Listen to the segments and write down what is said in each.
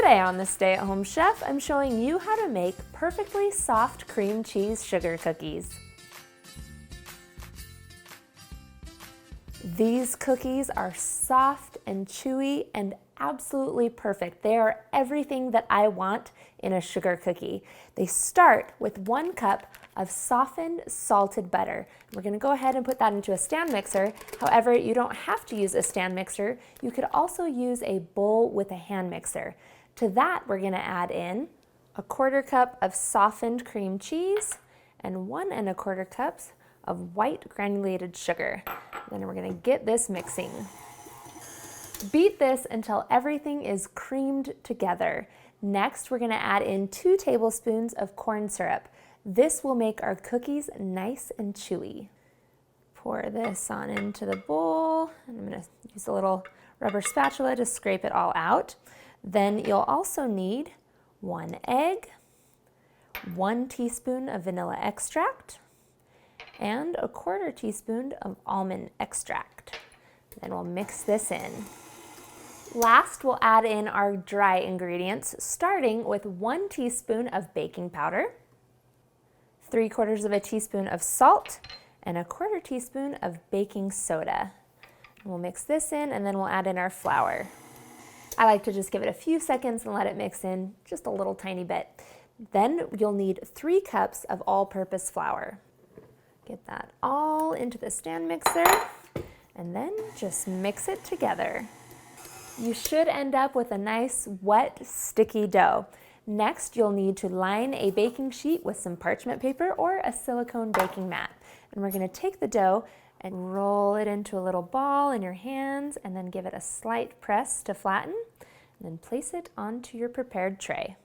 Today on the Stay-at-Home Chef, I'm showing you how to make perfectly soft cream cheese sugar cookies. These cookies are soft and chewy and absolutely perfect. They are everything that I want in a sugar cookie. They start with 1 cup of softened salted butter. We're gonna go ahead and put that into a stand mixer. However, you don't have to use a stand mixer. You could also use a bowl with a hand mixer. To that, we're gonna add in 1/4 cup of softened cream cheese and 1 1/4 cups of white granulated sugar. Then we're gonna get this mixing. Beat this until everything is creamed together. Next, we're gonna add in 2 tablespoons of corn syrup. This will make our cookies nice and chewy. Pour this on into the bowl, and I'm gonna use a little rubber spatula to scrape it all out. Then you'll also need 1 egg, 1 teaspoon of vanilla extract, and 1/4 teaspoon of almond extract. Then we'll mix this in. Last, we'll add in our dry ingredients, starting with 1 teaspoon of baking powder, 3/4 teaspoon of salt, and 1/4 teaspoon of baking soda. We'll mix this in, and then we'll add in our flour. I like to just give it a few seconds and let it mix in just a little tiny bit. Then you'll need 3 cups of all-purpose flour. Get that all into the stand mixer, and then just mix it together. You should end up with a nice, wet, sticky dough. Next, you'll need to line a baking sheet with some parchment paper or a silicone baking mat. And we're gonna take the dough and roll it into a little ball in your hands, and then give it a slight press to flatten, and then place it onto your prepared tray.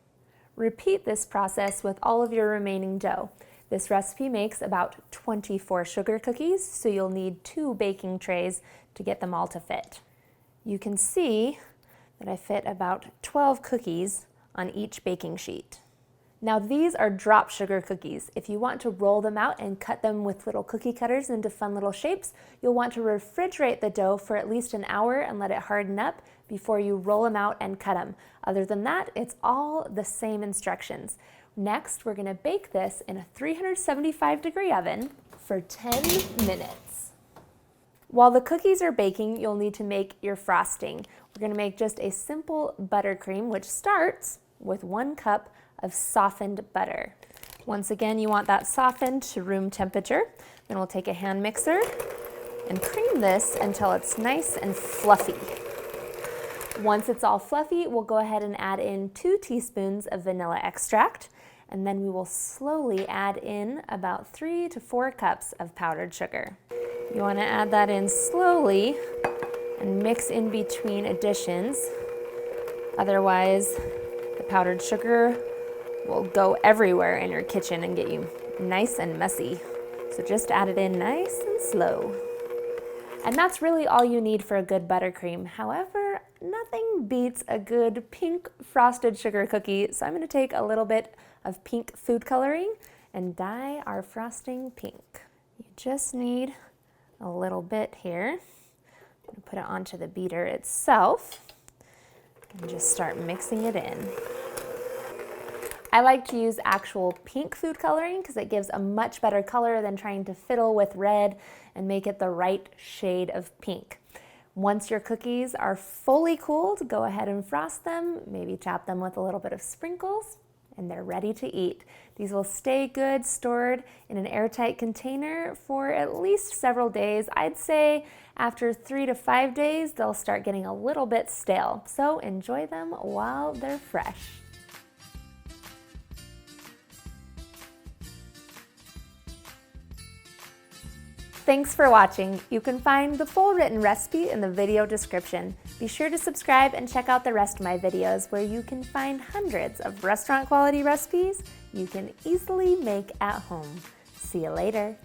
Repeat this process with all of your remaining dough. This recipe makes about 24 sugar cookies, so you'll need 2 baking trays to get them all to fit. You can see that I fit about 12 cookies on each baking sheet. Now these are drop sugar cookies. If you want to roll them out and cut them with little cookie cutters into fun little shapes, you'll want to refrigerate the dough for at least an hour and let it harden up before you roll them out and cut them. Other than that, it's all the same instructions. Next, we're gonna bake this in a 375-degree oven for 10 minutes. While the cookies are baking, you'll need to make your frosting. We're gonna make just a simple buttercream, which starts with 1 cup of softened butter. Once again, you want that softened to room temperature. Then we'll take a hand mixer and cream this until it's nice and fluffy. Once it's all fluffy, we'll go ahead and add in 2 teaspoons of vanilla extract, and then we will slowly add in about 3 to 4 cups of powdered sugar. You want to add that in slowly and mix in between additions. Otherwise, the powdered sugar will go everywhere in your kitchen and get you nice and messy. So just add it in nice and slow. And that's really all you need for a good buttercream. However, nothing beats a good pink frosted sugar cookie. So I'm going to take a little bit of pink food coloring and dye our frosting pink. You just need a little bit here. I'm going to put it onto the beater itself and just start mixing it in. I like to use actual pink food coloring because it gives a much better color than trying to fiddle with red and make it the right shade of pink. Once your cookies are fully cooled, go ahead and frost them, maybe tap them with a little bit of sprinkles, and they're ready to eat. These will stay good stored in an airtight container for at least several days. I'd say after 3 to 5 days, they'll start getting a little bit stale. So enjoy them while they're fresh. Thanks for watching. You can find the full written recipe in the video description. Be sure to subscribe and check out the rest of my videos where you can find hundreds of restaurant quality recipes you can easily make at home. See you later.